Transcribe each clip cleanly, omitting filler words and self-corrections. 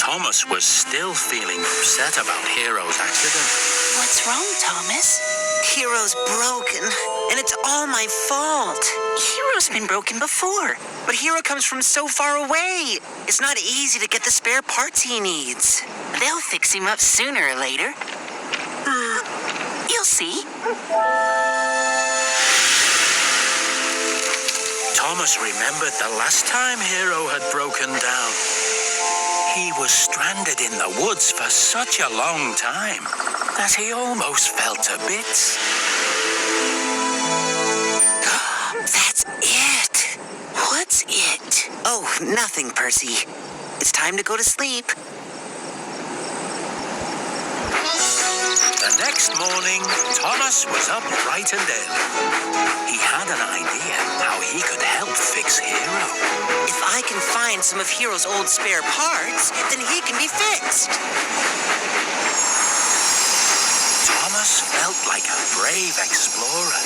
Thomas was still feeling upset about Hero's accident. What's wrong, Thomas? Hero's broken, and it's all my fault. Hero's been broken before. But Hero comes from so far away. It's not easy to get the spare parts he needs. They'll fix him up sooner or later. You'll see. Thomas remembered the last time Hero had broken down. He was stranded in the woods for such a long time that he almost fell to bits. That's it. What's it? Oh, nothing, Percy. It's time to go to sleep. The next morning, Thomas was up bright and early. He had an idea how he could help fix Hero. If I can find some of Hero's old spare parts, then he can be fixed. Thomas felt like a brave explorer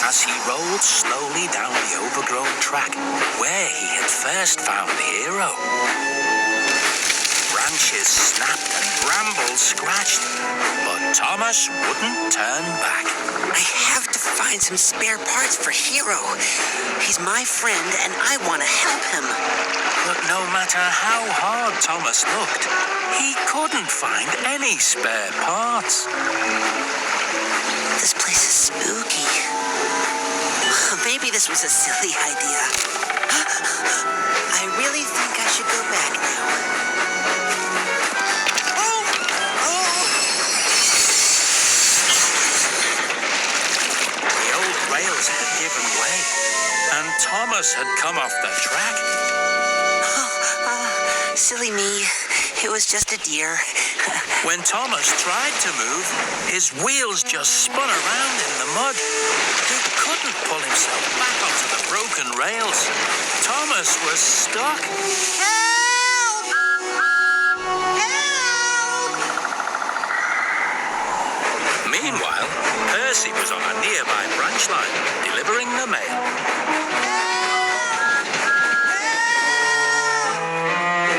as he rolled slowly down the overgrown track where he had first found Hero. Branches snapped and brambles scratched, but Thomas wouldn't turn back. I have to find some spare parts for Hero. He's my friend, and I want to help him. But no matter how hard Thomas looked, he couldn't find any spare parts. This place is spooky. Maybe this was a silly idea. I really think I should go back now. Rails had given way, and Thomas had come off the track. Silly me. It was just a deer. When Thomas tried to move, his wheels just spun around in the mud. He couldn't pull himself back onto the broken rails. Thomas was stuck. Help! Help! Meanwhile, Percy was on a nearby branch line, delivering the mail.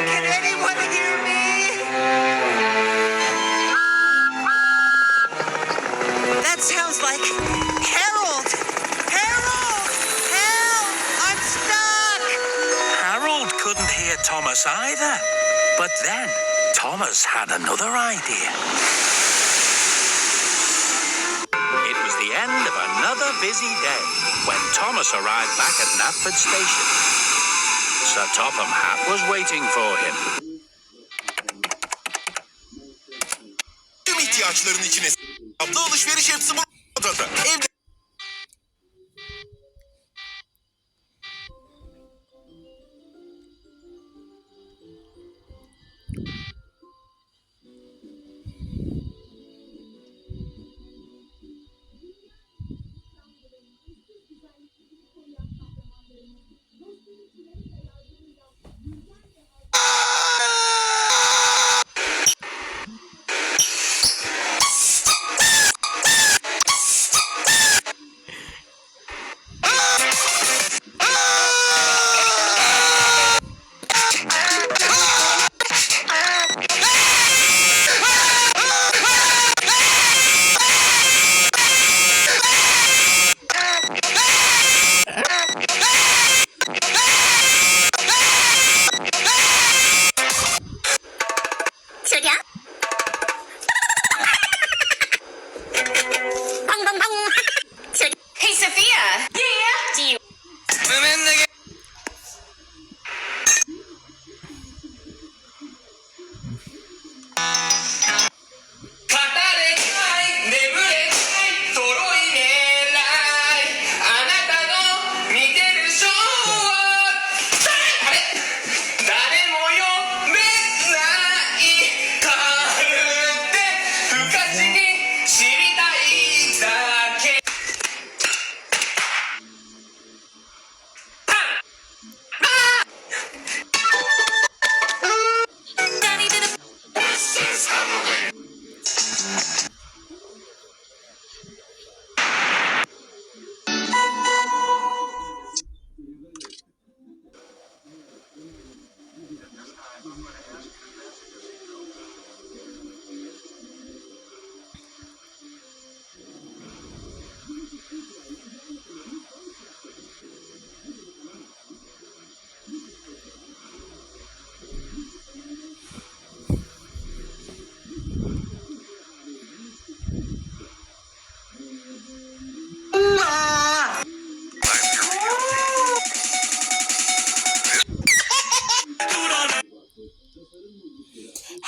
Can anyone hear me? That sounds like Harold! Harold! Help! I'm stuck! Harold couldn't hear Thomas either. But then, Thomas had another idea. It was the end of another busy day when Thomas arrived back at Knapford Station. Sir Topham Hatt was waiting for him. Tüm ihtiyaçların içine abla alışveriş hepsi burada. Evde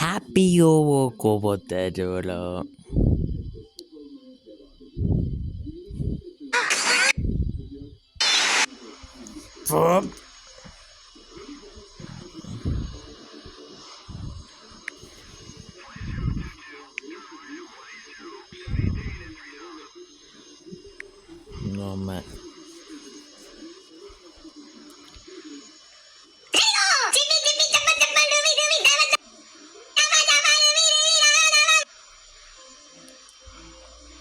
Happy Yoko Potato. No man.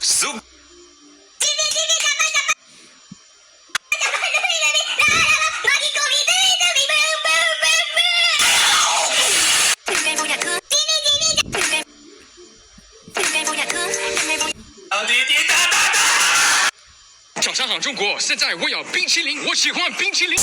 Sub.早上好，中国！现在我要冰淇淋，我喜欢冰淇淋。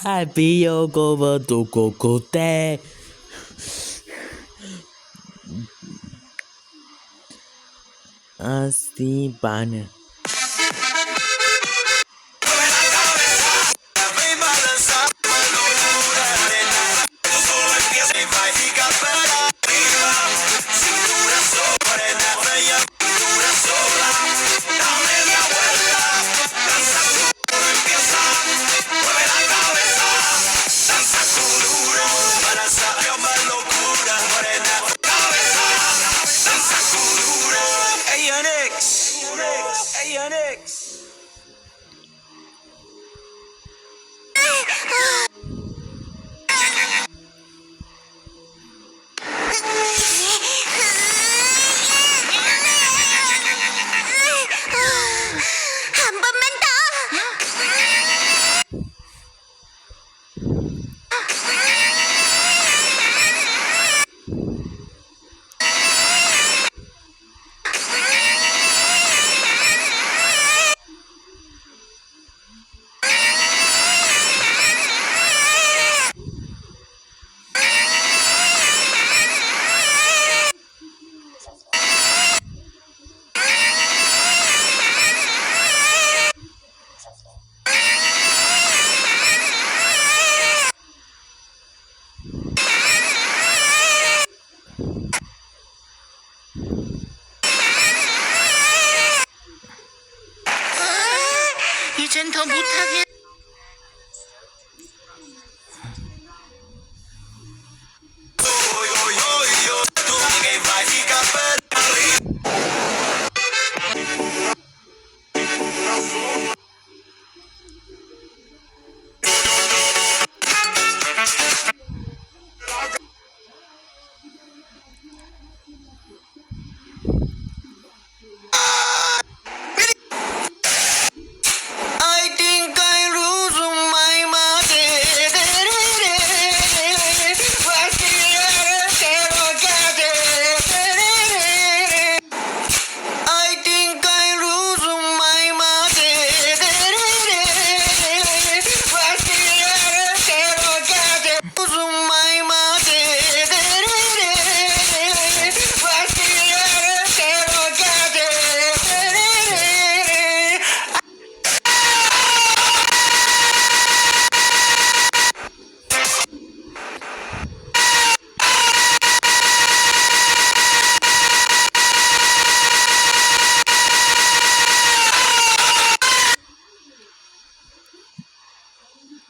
Happy Yoko Potato. Así van.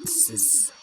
This is